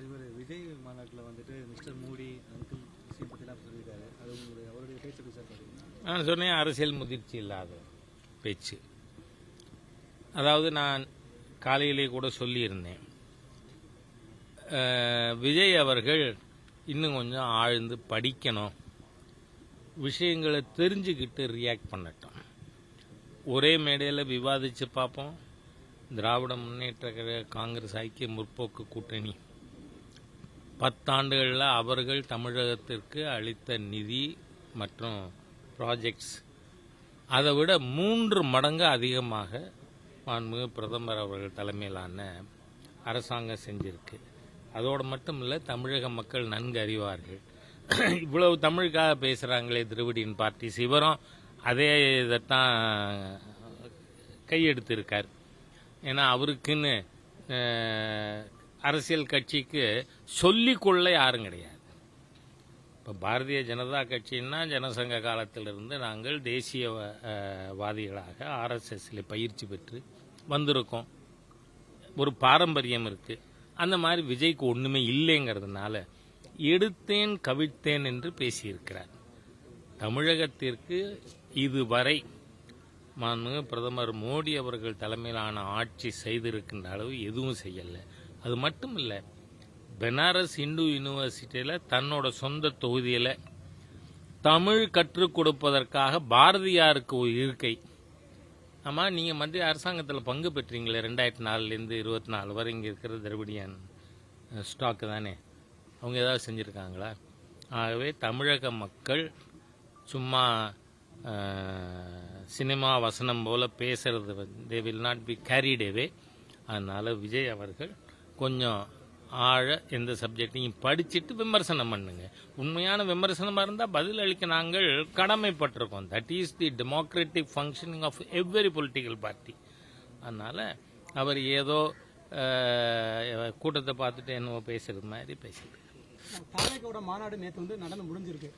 இவர் விஜய் மாநாட்டில் வந்துட்டு மிஸ்டர் மோடி அங்கிள் விஷயம் பற்றிலாம் சொல்லியிருக்காரு. அது அவருடைய பேச்சு எப்படி சார் பார்த்தீங்கன்னா? நான் சொன்னேன், அரசியல் முதிர்ச்சி இல்லாத பேச்சு. அதாவது நான் காலையிலே கூட சொல்லியிருந்தேன், விஜய் அவர்கள் இன்னும் கொஞ்சம் ஆழ்ந்து படிக்கணும், விஷயங்களை தெரிஞ்சுக்கிட்டு ரியாக்ட் பண்ணட்டும். ஒரே மேடையில் விவாதித்து பார்ப்போம். திராவிட முன்னேற்ற கழக, காங்கிரஸ், ஐக்கிய முற்போக்கு கூட்டணி 10 ஆண்டுகளில் அவர்கள் தமிழகத்திற்கு அளித்த நிதி மற்றும் ப்ராஜெக்ட்ஸ் அதை விட 3 மடங்கு அதிகமாக மாண்புமிகு பிரதமர் அவர்கள் தலைமையிலான அரசாங்கம் செஞ்சிருக்கு. அதோடு மட்டும் இல்லை, தமிழக மக்கள் நன்கு அறிவார்கள். இவ்வளவு தமிழுக்காக பேசுகிறாங்களே திராவிடியன் பார்ட்டிஸ், இவரும் அதே இதைத்தான் கையெடுத்திருக்கார். ஏன்னா அவருக்குன்னு அரசியல் கட்சிக்கு சொல்லிக்கொள்ள யாரும் கிடையாது. இப்போ பாரதிய ஜனதா கட்சின்னா ஜனசங்க காலத்திலிருந்து நாங்கள் தேசியவாதிகளாக ஆர்எஸ்எஸ்ல பயிற்சி பெற்று வந்திருக்கோம். ஒரு பாரம்பரியம் இருக்கு. அந்த மாதிரி விஜய்க்கு ஒன்றுமே இல்லைங்கிறதுனால எடுத்தேன் கவிழ்த்தேன் என்று பேசியிருக்கிறார். தமிழகத்திற்கு இதுவரை மாண்புமிகு பிரதமர் மோடி அவர்கள் தலைமையிலான ஆட்சி செய்திருக்கின்ற அளவு எதுவும் செய்யலை. அது மட்டும் இல்லை, பெனாரஸ் இந்து யூனிவர்சிட்டியில் தன்னோட சொந்த தொகுதியில் தமிழ் கற்றுக் கொடுப்பதற்காக பாரதியாருக்கு ஒரு இருக்கை. ஆமாம், நீங்கள் மத்திய அரசாங்கத்தில் பங்கு பெற்றீங்களே 2004லேருந்து 24 வரை இங்கே இருக்கிற திராவிடியன் ஸ்டாக்கு தானே, அவங்க ஏதாவது செஞ்சுருக்காங்களா? ஆகவே தமிழக மக்கள் சும்மா சினிமா வசனம் போல பேசுறது they will not be carried away. அதனால் விஜய் அவர்கள் கொஞ்சம் ஆழ எந்த சப்ஜெக்டையும் படிச்சுட்டு விமர்சனம் பண்ணுங்க. உண்மையான விமர்சனமாக இருந்தால் பதில் அளிக்க நாங்கள் கடமைப்பட்டிருக்கோம். That is the democratic functioning of every political party. அதனால் அவர் ஏதோ கூட்டத்தை பார்த்துட்டு என்னவோ பேசுறது மாதிரி பேசுறது. தாவேக்காவோட மாநாடு நேற்று நடந்து முடிஞ்சிருக்கு.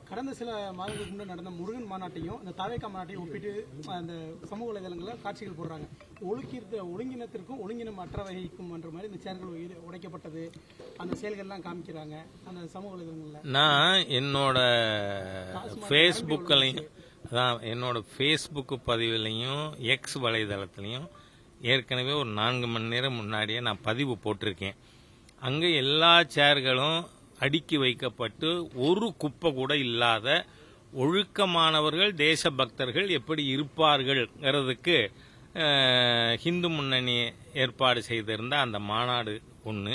கடந்த சில மாதங்களுக்கு முன்னாடி நடந்த முருகன் மாநாட்டையும் இந்த தாவேக்கா மாநாட்டையும் ஒப்பிட்டு அந்த சமூக வலைதளங்களில் காட்சிகள் போடுறாங்க. ஒழுங்கினத்திற்கும் ஒழுங்கினம் அற்ற வகைக்கும் என்ற மாதிரி இந்த சேர்கள் உடைக்கப்பட்டது, அந்த செயல்கள்லாம் காமிக்கிறாங்க அந்த சமூக வலைதளங்களில். நான் என்னோட ஃபேஸ்புக்கிலையும் என்னோட ஃபேஸ்புக் பதிவுலையும் எக்ஸ் வலைதளத்திலையும் ஏற்கனவே ஒரு 4 மணி நேரம் முன்னாடியே நான் பதிவு போட்டிருக்கேன். அங்கே எல்லா சேர்களும் அடுக்கி வைக்கப்பட்டு ஒரு குப்பை கூட இல்லாத ஒழுக்கமானவர்கள், தேசபக்தர்கள் எப்படி இருப்பார்கள்ங்கிறதுக்கு ஹிந்து முன்னணி ஏற்பாடு செய்திருந்த அந்த மாநாடு ஒன்று.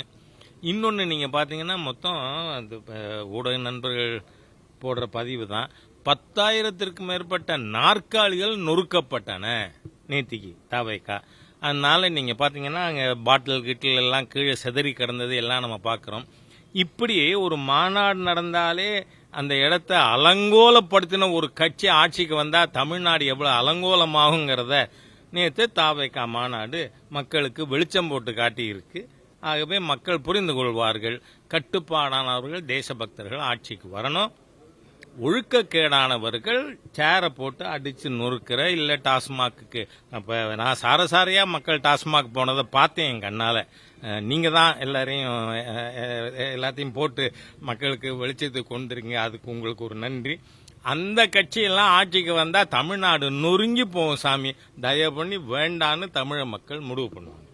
இன்னொன்று நீங்கள் பார்த்தீங்கன்னா மொத்தம் ஊடக நண்பர்கள் போடுற பதிவு தான், 10,000த்திற்கும் மேற்பட்ட நாற்காலிகள் நொறுக்கப்பட்டன நேத்திக்கு தாவேக்கா. அதனால நீங்கள் பார்த்தீங்கன்னா அங்கே பாட்டில் கிட்டில் எல்லாம் கீழே செதறி கிடந்தது எல்லாம் நம்ம பார்க்குறோம். இப்படி ஒரு மாநாடு நடந்தாலே அந்த இடத்த அலங்கோலப்படுத்தின ஒரு கட்சி ஆட்சிக்கு வந்தால் தமிழ்நாடு எவ்வளோ அலங்கோலமாகுங்கிறத நேற்று தாவேக்கா மாநாடு மக்களுக்கு வெளிச்சம் போட்டு காட்டியிருக்கு. ஆகவே மக்கள் புரிந்து கொள்வார்கள், கட்டுப்பாடானவர்கள், தேசபக்தர்கள் ஆட்சிக்கு வரணும். ஒழுக்கக்கேடானவர்கள் சேரை போட்டு அடித்து நொறுக்கிற இல்லை டாஸ்மாக்கு. இப்போ நான் சாரசாரியாக மக்கள் டாஸ்மாக் போனதை பார்த்தேன் என் கண்ணால். நீங்கள் தான் எல்லாத்தையும் போட்டு மக்களுக்கு வெளிச்சத்துக்கு கொண்டுருங்க, அதுக்கு உங்களுக்கு ஒரு நன்றி. அந்த கட்சியெல்லாம் ஆட்சிக்கு வந்தால் தமிழ்நாடு நொறுங்கி போகும் சாமி. தயவு பண்ணி வேண்டான்னு தமிழக மக்கள் முடிவு பண்ணுவாங்க.